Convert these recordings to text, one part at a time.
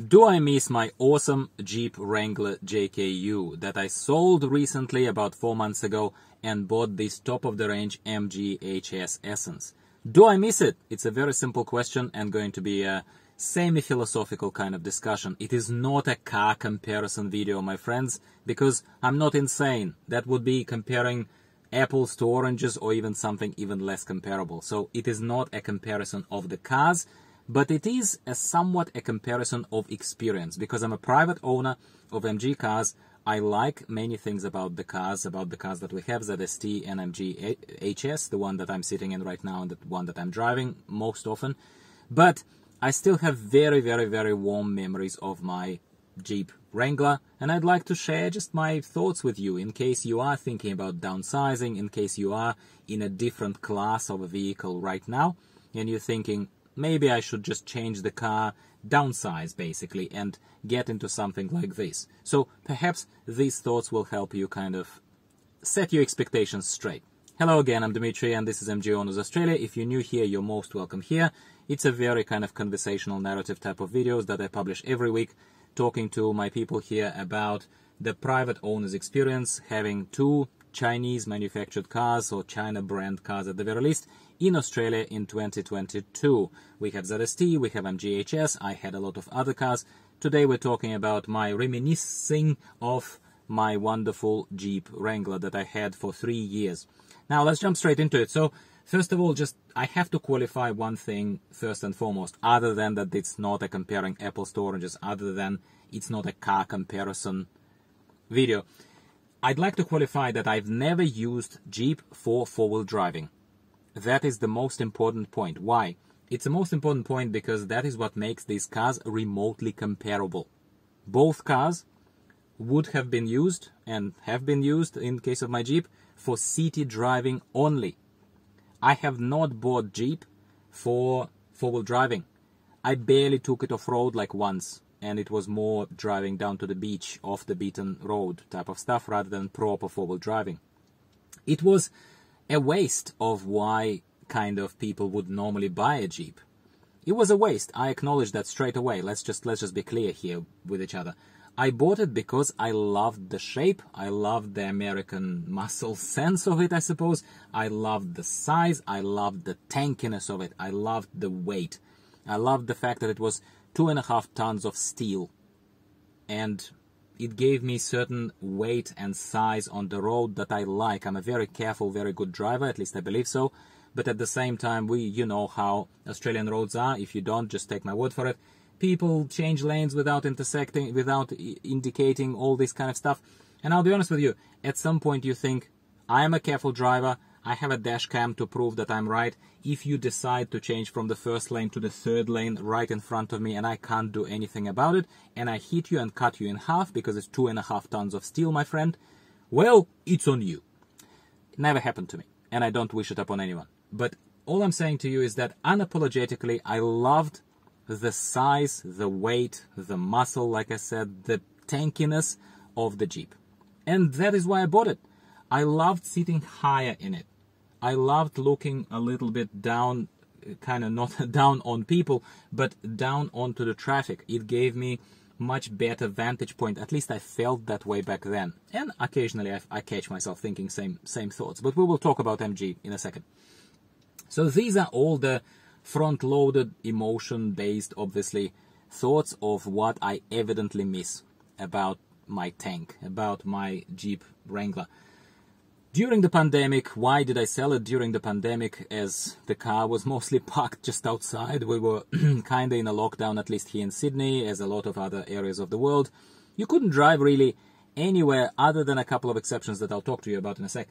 Do I miss my awesome Jeep Wrangler JKU that I sold recently about 4 months ago and bought this top-of-the-range MGHS Essence? Do I miss it? It's a very simple question and going to be a semi-philosophical kind of discussion. It is not a car comparison video, my friends, because I'm not insane. That would be comparing apples to oranges or even something even less comparable. So it is not a comparison of the cars, but it is somewhat a comparison of experience. Because I'm a private owner of MG cars, I like many things about the cars that we have, ZST and MG HS, the one that I'm sitting in right now and the one that I'm driving most often. But I still have very, very, very warm memories of my Jeep Wrangler, and I'd like to share just my thoughts with you in case you are thinking about downsizing, in case you are in a different class of a vehicle right now, and you're thinking, maybe I should just change the car, downsize basically, and get into something like this. So perhaps these thoughts will help you kind of set your expectations straight. Hello again, I'm Dimitri, and this is MG Owners Australia. If you're new here, you're most welcome here. It's a very kind of conversational narrative type of videos that I publish every week, talking to my people here about the private owner's experience having two Chinese manufactured cars, or China brand cars at the very least, in Australia in 2022. We have ZST, we have MGHS, I had a lot of other cars. Today we're talking about my reminiscing of my wonderful Jeep Wrangler that I had for 3 years. Now let's jump straight into it. So first of all, I have to qualify one thing first and foremost, other than that it's not a comparing apples to oranges, other than it's not a car comparison video. I'd like to qualify that I've never used Jeep for four-wheel driving. That is the most important point. Why? It's the most important point because that is what makes these cars remotely comparable. Both cars would have been used, and have been used in case of my Jeep, for city driving only. I have not bought Jeep for four-wheel driving. I barely took it off-road like once, and it was more driving down to the beach, off the beaten road type of stuff, rather than proper four-wheel driving. It was a waste of why kind of people would normally buy a Jeep. It was a waste. I acknowledge that straight away. Let's just be clear here with each other. I bought it because I loved the shape, I loved the American muscle sense of it, I suppose. I loved the size, I loved the tankiness of it, I loved the weight. I loved the fact that it was 2.5 tons of steel. And it gave me certain weight and size on the road that I like. I'm a very careful, very good driver, at least I believe so. But at the same time, you know how Australian roads are. If you don't, just take my word for it. People change lanes without intersecting, without indicating, all this kind of stuff. And I'll be honest with you, at some point you think, I am a careful driver, I have a dash cam to prove that I'm right. If you decide to change from the first lane to the third lane right in front of me and I can't do anything about it, and I hit you and cut you in half because it's 2.5 tons of steel, my friend, well, it's on you. It never happened to me, and I don't wish it upon anyone. But all I'm saying to you is that unapologetically, I loved the size, the weight, the muscle, like I said, the tankiness of the Jeep. And that is why I bought it. I loved sitting higher in it. I loved looking a little bit down, kind of not down on people, but down onto the traffic. It gave me much better vantage point. At least I felt that way back then. And occasionally I catch myself thinking same thoughts. But we will talk about MG in a second. So these are all the front-loaded, emotion-based, obviously, thoughts of what I evidently miss about my tank, about my Jeep Wrangler. During the pandemic, why did I sell it during the pandemic? As the car was mostly parked just outside. We were kind of in a lockdown, at least here in Sydney, as a lot of other areas of the world. You couldn't drive really anywhere other than a couple of exceptions that I'll talk to you about in a sec.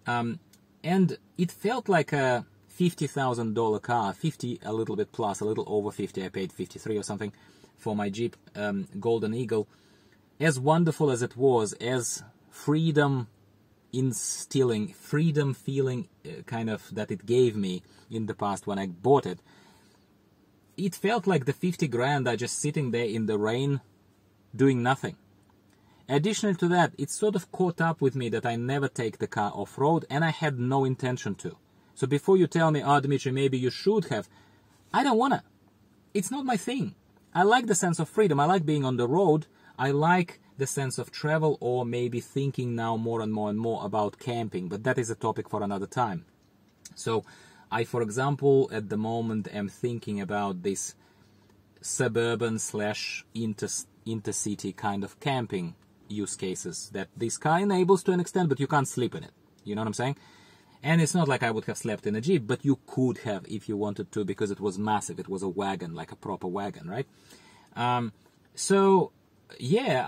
And it felt like a $50,000 car, 50 a little bit plus, a little over 50, I paid 53 or something for my Jeep Golden Eagle. As wonderful as it was, as freedom instilling, freedom feeling kind of that it gave me in the past when I bought it, it felt like the 50 grand are just sitting there in the rain doing nothing. Additional to that, it sort of caught up with me that I never take the car off-road, and I had no intention to. So before you tell me, oh, Dimitri, maybe you should have, I don't wanna. It's not my thing. I like the sense of freedom. I like being on the road. I like the sense of travel, or maybe thinking now more and more about camping, but that is a topic for another time. So I, for example, at the moment am thinking about this suburban / intercity kind of camping use cases that this car enables to an extent, but you can't sleep in it. You know what I'm saying? And it's not like I would have slept in a Jeep, but you could have if you wanted to, because it was massive. It was a wagon, like a proper wagon, right? So yeah,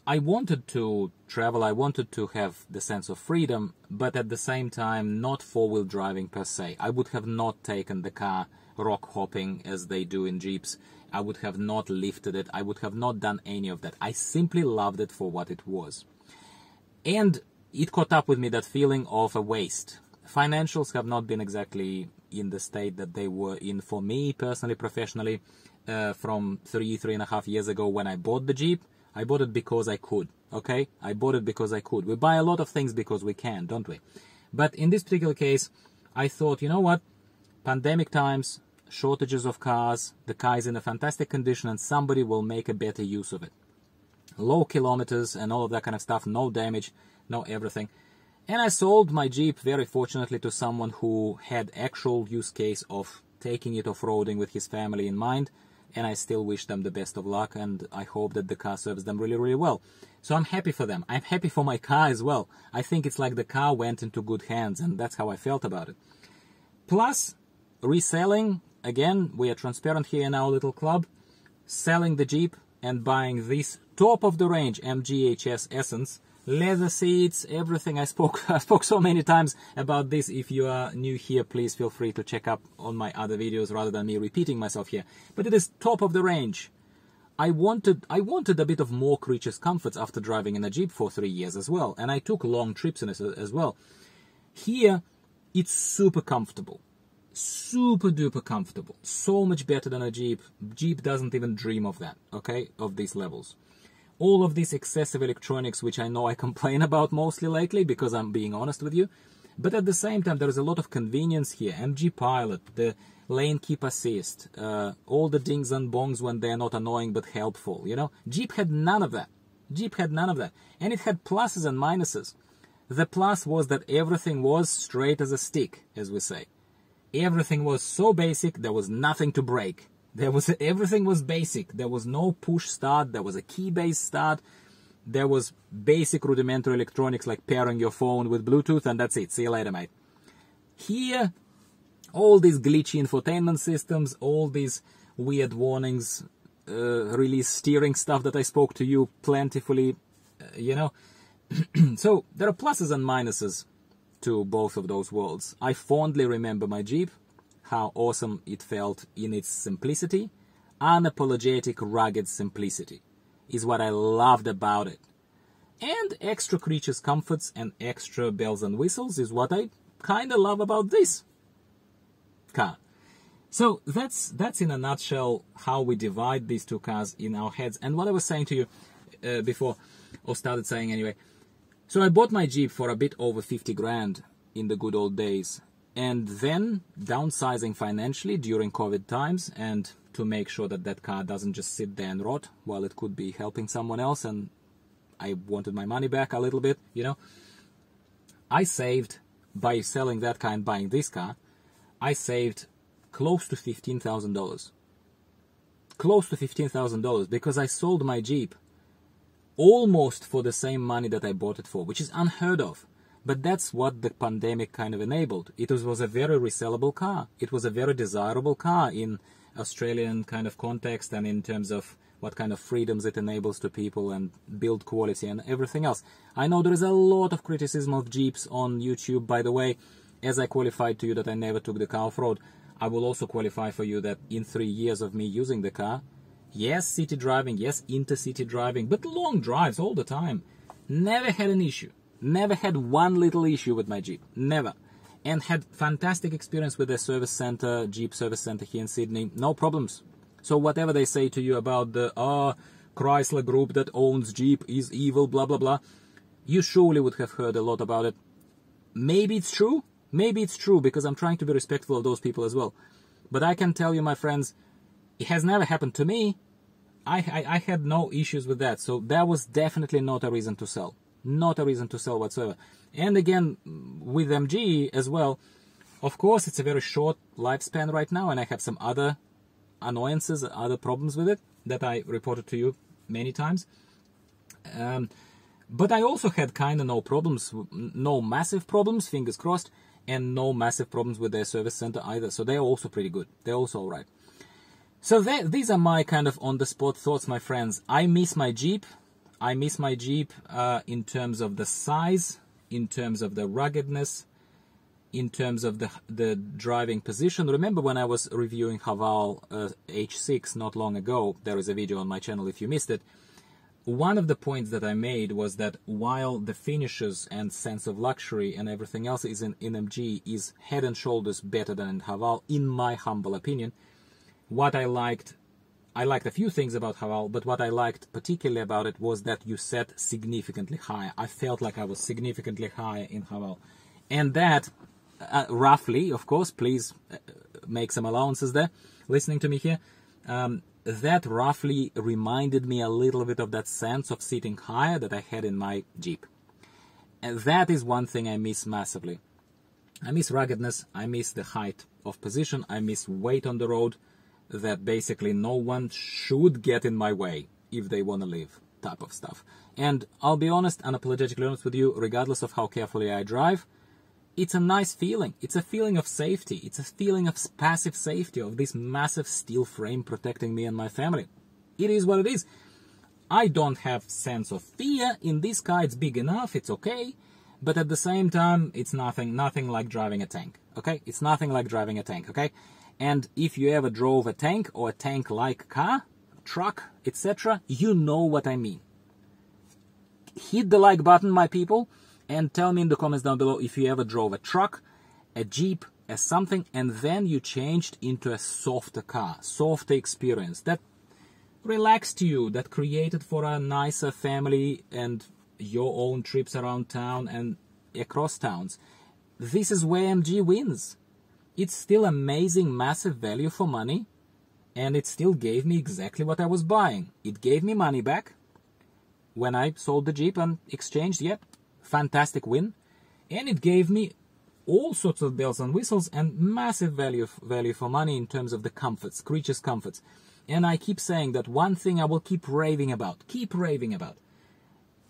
I wanted to travel. I wanted to have the sense of freedom, but at the same time, not four-wheel driving per se. I would have not taken the car rock hopping as they do in Jeeps. I would have not lifted it. I would have not done any of that. I simply loved it for what it was. And it caught up with me, that feeling of a waste. Financials have not been exactly in the state that they were in for me personally, professionally, from 3.5 years ago when I bought the Jeep. I bought it because I could, okay? I bought it because I could. We buy a lot of things because we can, don't we? But in this particular case, I thought, you know what? Pandemic times, shortages of cars, the car is in a fantastic condition and somebody will make a better use of it. Low kilometers and all of that kind of stuff, no damage, no everything. And I sold my Jeep, very fortunately, to someone who had actual use case of taking it off-roading with his family in mind. And I still wish them the best of luck, and I hope that the car serves them really, really well. So I'm happy for them. I'm happy for my car as well. I think it's like the car went into good hands, and that's how I felt about it. Plus, reselling, again, we are transparent here in our little club, selling the Jeep and buying this top-of-the-range MGHS Essence, leather seats, everything. I spoke so many times about this. If you are new here, please feel free to check up on my other videos rather than me repeating myself here. But it is top of the range. I wanted a bit of more creatures comforts after driving in a Jeep for 3 years as well, and I took long trips in it as well. Here, it's super comfortable. Super duper comfortable. So much better than a Jeep. Jeep doesn't even dream of that, okay, of these levels. All of these excessive electronics, which I know I complain about mostly lately because I'm being honest with you. But at the same time, there is a lot of convenience here. MG Pilot, the lane keep assist, all the dings and bongs when they're not annoying but helpful, you know. Jeep had none of that. Jeep had none of that. And it had pluses and minuses. The plus was that everything was straight as a stick, as we say. Everything was so basic, there was nothing to break. Everything was basic. There was no push start. There was a key-based start. There was basic rudimentary electronics like pairing your phone with Bluetooth, and that's it. See you later, mate. Here, all these glitchy infotainment systems, all these weird warnings, release steering stuff that I spoke to you plentifully, you know. So there are pluses and minuses to both of those worlds. I fondly remember my Jeep. How awesome it felt in its simplicity. Unapologetic, rugged simplicity is what I loved about it. And extra creatures comforts and extra bells and whistles is what I kind of love about this car. So that's in a nutshell how we divide these two cars in our heads. And what I was saying to you before, or started saying anyway. So I bought my Jeep for a bit over 50 grand in the good old days. And then downsizing financially during COVID times, and to make sure that that car doesn't just sit there and rot while it could be helping someone else, and I wanted my money back a little bit, you know. I saved, by selling that car and buying this car, I saved close to $15,000. Close to $15,000 because I sold my Jeep almost for the same money that I bought it for, which is unheard of. But that's what the pandemic kind of enabled. It was a very resellable car. It was a very desirable car in Australian kind of context and in terms of what kind of freedoms it enables to people and build quality and everything else. I know there is a lot of criticism of Jeeps on YouTube. By the way, as I qualified to you that I never took the car off-road, I will also qualify for you that in 3 years of me using the car, yes, city driving, yes, intercity driving, but long drives all the time, never had an issue. Never had one little issue with my Jeep. Never. And had fantastic experience with the service center, Jeep service center here in Sydney. No problems. So whatever they say to you about the Chrysler group that owns Jeep is evil, blah, blah, blah, you surely would have heard a lot about it. Maybe it's true. Maybe it's true because I'm trying to be respectful of those people as well. But I can tell you, my friends, It has never happened to me. I had no issues with that, so that was definitely not a reason to sell. Not a reason to sell whatsoever. And again, with MG as well, of course, it's a very short lifespan right now, and I have some other annoyances, other problems with it that I reported to you many times. But I also had kind of no problems, no massive problems, fingers crossed, and no massive problems with their service center either. So they're also pretty good. They're also all right. So these are my kind of on-the-spot thoughts, my friends. I miss my Jeep. I miss my Jeep in terms of the size, in terms of the ruggedness, in terms of the driving position. Remember when I was reviewing Haval H6 not long ago, there is a video on my channel if you missed it. One of the points that I made was that while the finishes and sense of luxury and everything else is in MG is head and shoulders better than in Haval, in my humble opinion, what I liked a few things about Haval, but what I liked particularly about it was that you set significantly higher. I felt like I was significantly higher in Haval. And that, roughly, of course, please make some allowances there, listening to me here, that roughly reminded me a little bit of that sense of sitting higher that I had in my Jeep. And that is one thing I miss massively. I miss ruggedness, I miss the height of position, I miss weight on the road, that basically no one should get in my way if they want to live, type of stuff. And I'll be honest, unapologetically honest with you, regardless of how carefully I drive, it's a nice feeling. It's a feeling of safety. It's a feeling of passive safety, of this massive steel frame protecting me and my family. It is what it is. I don't have sense of fear. In this car, it's big enough, it's okay. But at the same time, it's nothing like driving a tank, okay? It's nothing like driving a tank, okay? And if you ever drove a tank or a tank-like car, truck, etc., you know what I mean. Hit the like button, my people, and tell me in the comments down below if you ever drove a truck, a Jeep, a something, and then you changed into a softer car, softer experience that relaxed you, that created for a nicer family and your own trips around town and across towns. This is where MG wins. It's still amazing, massive value for money, and it still gave me exactly what I was buying. It gave me money back when I sold the Jeep and exchanged, yep, fantastic win. And it gave me all sorts of bells and whistles and massive value for money in terms of the comforts, creatures' comforts. And I keep saying that one thing I will keep raving about.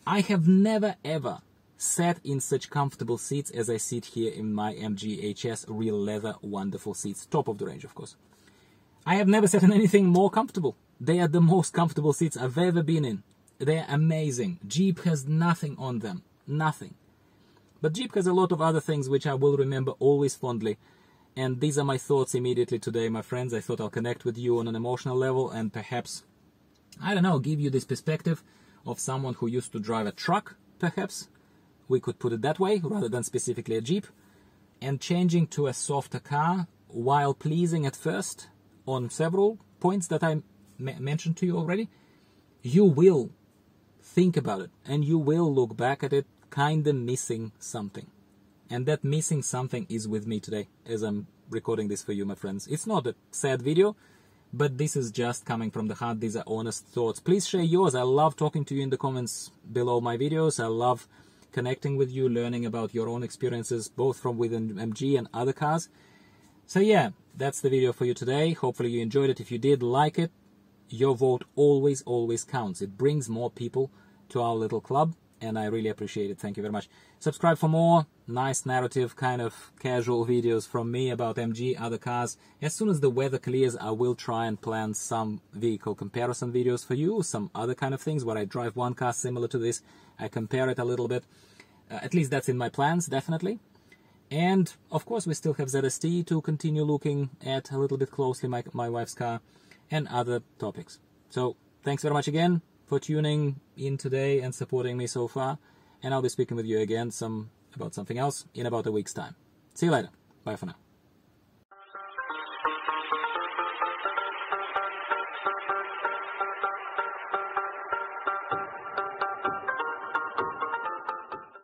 I have never ever sat in such comfortable seats as I sit here in my MG HS real leather wonderful seats, top of the range of course. I have never sat in anything more comfortable. They are the most comfortable seats I've ever been in. They are amazing. Jeep has nothing on them, nothing. But Jeep has a lot of other things which I will remember always fondly. And these are my thoughts immediately today, my friends. I thought I'll connect with you on an emotional level and perhaps, I don't know, give you this perspective of someone who used to drive a truck, perhaps. We could put it that way, rather than specifically a Jeep. And changing to a softer car, while pleasing at first, on several points that I mentioned to you already, you will think about it, and you will look back at it kind of missing something. And that missing something is with me today, as I'm recording this for you, my friends. It's not a sad video, but this is just coming from the heart. These are honest thoughts. Please share yours. I love talking to you in the comments below my videos. I love connecting with you, learning about your own experiences, both from within MG and other cars. So yeah, that's the video for you today. Hopefully you enjoyed it. If you did, like it. Your vote always counts. It brings more people to our little club, and I really appreciate it. Thank you very much. Subscribe for more nice narrative, kind of casual videos from me about MG, other cars. As soon as the weather clears, I will try and plan some vehicle comparison videos for you, some other kind of things where I drive one car similar to this. I compare it a little bit. At least that's in my plans, definitely. And, of course, we still have ZST to continue looking at a little bit closely, my wife's car, and other topics. So, thanks very much again for tuning in today and supporting me so far. And I'll be speaking with you again about something else in about a week's time. See you later. Bye for now.